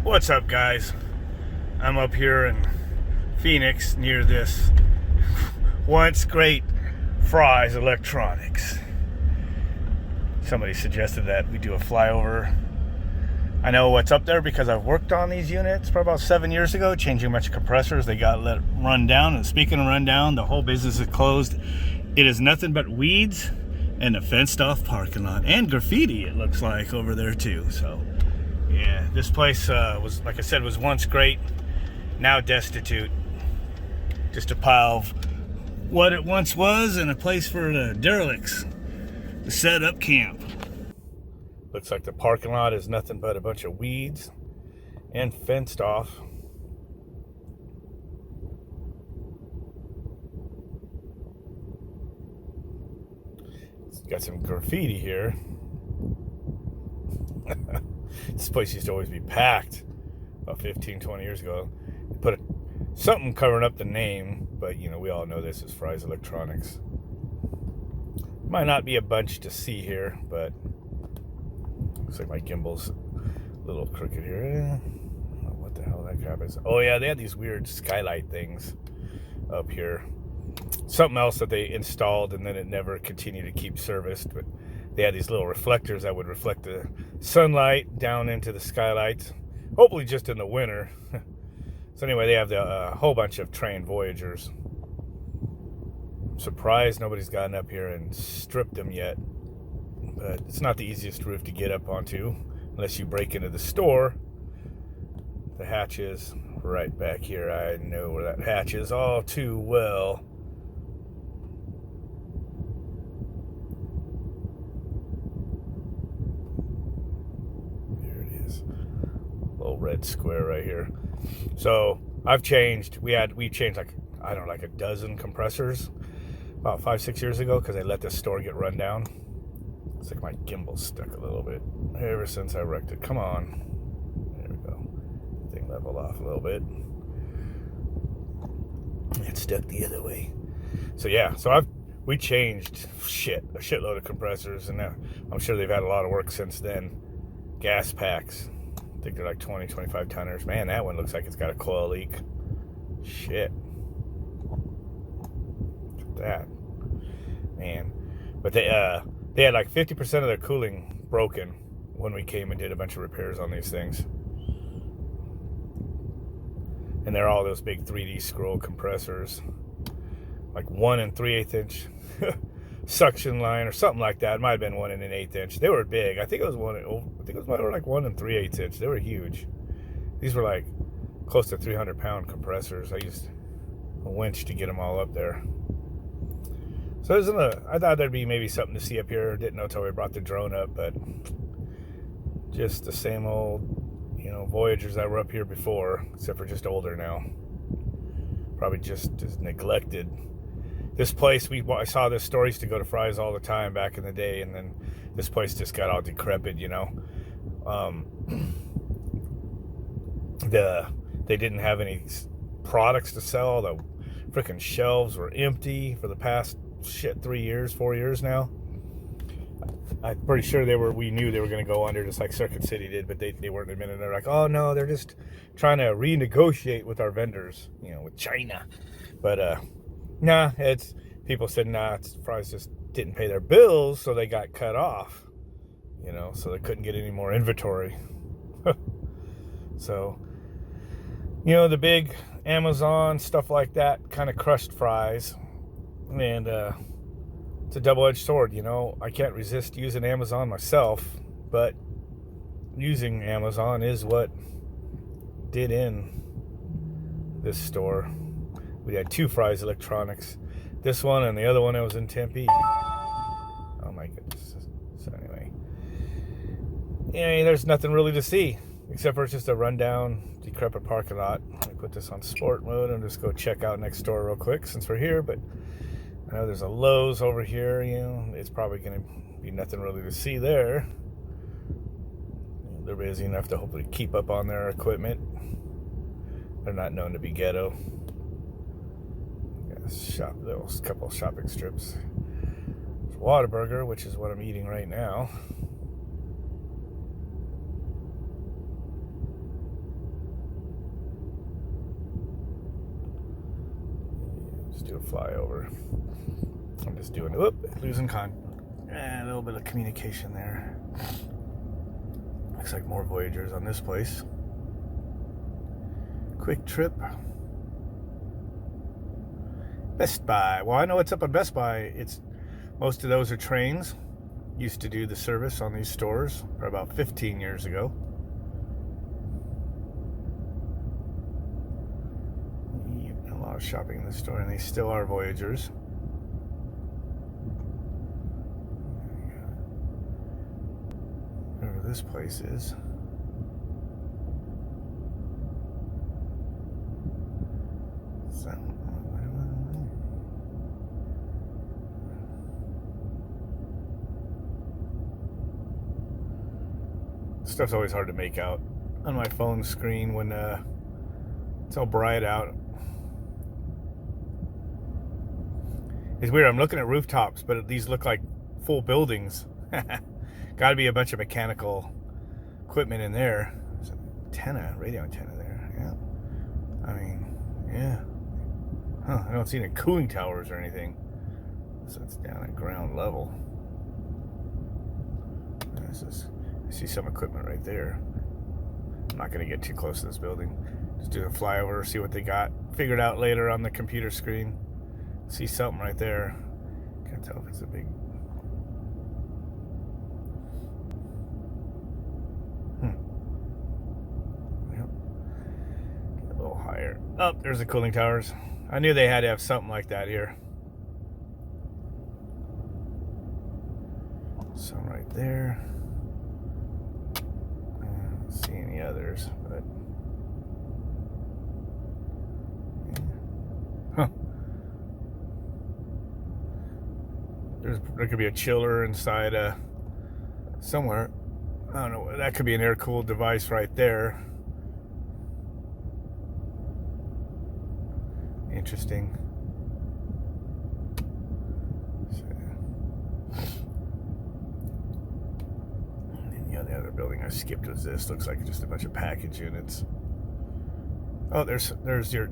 What's up, guys? I'm up here in Phoenix near this once great Fry's Electronics. Somebody suggested that we do a flyover. I know what's up there because I've worked on these units for about 7 years ago, changing a bunch of compressors. They got let run down, and speaking of run down, the whole business is closed. It is nothing but weeds and a fenced off parking lot and graffiti, it looks like, over there too. So yeah, this place was, like I said, was once great, now destitute. Just a pile of what it once was and a place for the derelicts to set up camp. Looks like the parking lot is nothing but a bunch of weeds and fenced off. It's got some graffiti here. This place used to always be packed about 15-20 years ago. Put something covering up the name, but you know, we all know this is Fry's Electronics. Might not be a bunch to see here, but looks like my gimbal's a little crooked here. What the hell that crap is? Oh yeah, they had these weird skylight things up here. Something else that they installed and then it never continued to keep serviced, but they had these little reflectors that would reflect the sunlight down into the skylights, hopefully just in the winter. So anyway, they have the whole bunch of train Voyagers. I'm surprised nobody's gotten up here and stripped them yet, but it's not the easiest roof to get up onto unless you break into the store. The hatch is right back here. I know where that hatch is all too well. Little red square right here. So I've changed. We changed like, I don't know, like a dozen compressors about 5-6 years ago because they let this store get run down. It's like my gimbal's stuck a little bit ever since I wrecked it. Come on. There we go. Thing leveled off a little bit. It's stuck the other way. So yeah, so we changed a shitload of compressors, and now I'm sure they've had a lot of work since then. Gas packs. I think they're like 20-25 tonners. Man, that one looks like it's got a coil leak. Shit. Look at that. Man. But they had like 50% of their cooling broken when we came and did a bunch of repairs on these things. And they're all those big 3D scroll compressors. Like 1 3/8 inch suction line or something like that. It might have been 1 1/8 inch. They were big. I think it was like 1 3/8 inch. They were huge. These were like close to 300-pound compressors. I used a winch to get them all up there. So I thought there'd be maybe something to see up here. Didn't know until we brought the drone up, but just the same old, you know, Voyagers that were up here before, except for just older now. Probably just as neglected. This place, I saw this store, used to go to Fry's all the time back in the day, and then this place just got all decrepit, you know. They didn't have any products to sell. The freaking shelves were empty for the past 4 years now. I'm pretty sure we knew they were going to go under, just like Circuit City did, but they weren't admitting. They're like, oh no, they're just trying to renegotiate with our vendors, you know, with China. But nah, people said, nah, Fry's just didn't pay their bills, so they got cut off, you know, so they couldn't get any more inventory. So, you know, the big Amazon stuff like that kind of crushed Fry's, and it's a double-edged sword, you know. I can't resist using Amazon myself, but using Amazon is what did in this store. We had 2 Fry's Electronics. This one and the other one that was in Tempe. Oh my goodness. So anyway. Yeah, there's nothing really to see. Except for it's just a rundown, decrepit parking lot. Let me put this on sport mode and just go check out next door real quick since we're here. But I know there's a Lowe's over here, you know. It's probably going to be nothing really to see there. They're busy enough to hopefully keep up on their equipment. They're not known to be ghetto. Those couple of shopping strips. Whataburger, which is what I'm eating right now. do a flyover. I'm just doing, losing a little bit of communication there. Looks like more Voyagers on this place. Quick Trip. Best Buy. Well, I know what's up on Best Buy. Most of those are trains. Used to do the service on these stores for about 15 years ago. A lot of shopping in the store, and they still are Voyagers. Wherever this place is. Stuff's always hard to make out on my phone screen when it's all bright out. It's weird. I'm looking at rooftops, but these look like full buildings. Got to be a bunch of mechanical equipment in there. There's an antenna, radio antenna there. Yeah. I mean, yeah. Huh, I don't see any cooling towers or anything. So it's down at ground level. I see some equipment right there. I'm not going to get too close to this building. Just do a flyover, see what they got. Figure it out later on the computer screen. See something right there. Can't tell if it's a big... Yep. Get a little higher. Oh, there's the cooling towers. I knew they had to have something like that here. Some right there. See any others, but yeah. There could be a chiller inside somewhere. I don't know. That could be an air-cooled device right there. Interesting. The other building I skipped was this. Looks like just a bunch of package units. Oh, there's your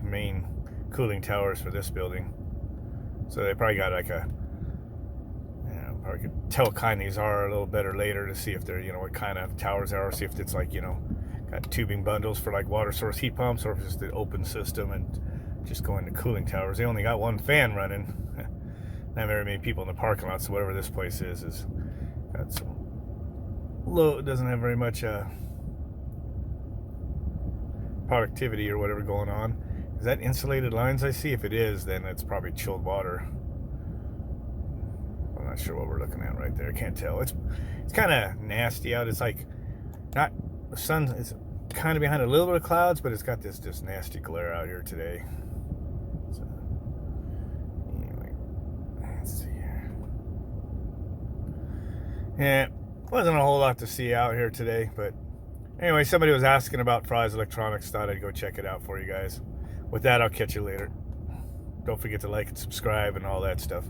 main cooling towers for this building. So they probably got like probably could tell what kind these are a little better later to see if they're, what kind of towers they are, see if it's like, got tubing bundles for like water source heat pumps, or if it's just an open system and just going to cooling towers. They only got one fan running. Not very many people in the parking lot, so whatever this place is got some low. It doesn't have very much productivity or whatever going on. Is that insulated lines I see? If it is, then it's probably chilled water. I'm not sure what we're looking at right there. Can't tell. It's kind of nasty out. It's like not the sun. It's kind of behind a little bit of clouds, but it's got this just nasty glare out here today. So, anyway, let's see here. Yeah. Wasn't a whole lot to see out here today, but anyway, somebody was asking about Fry's Electronics. Thought I'd go check it out for you guys. With that, I'll catch you later. Don't forget to like and subscribe and all that stuff.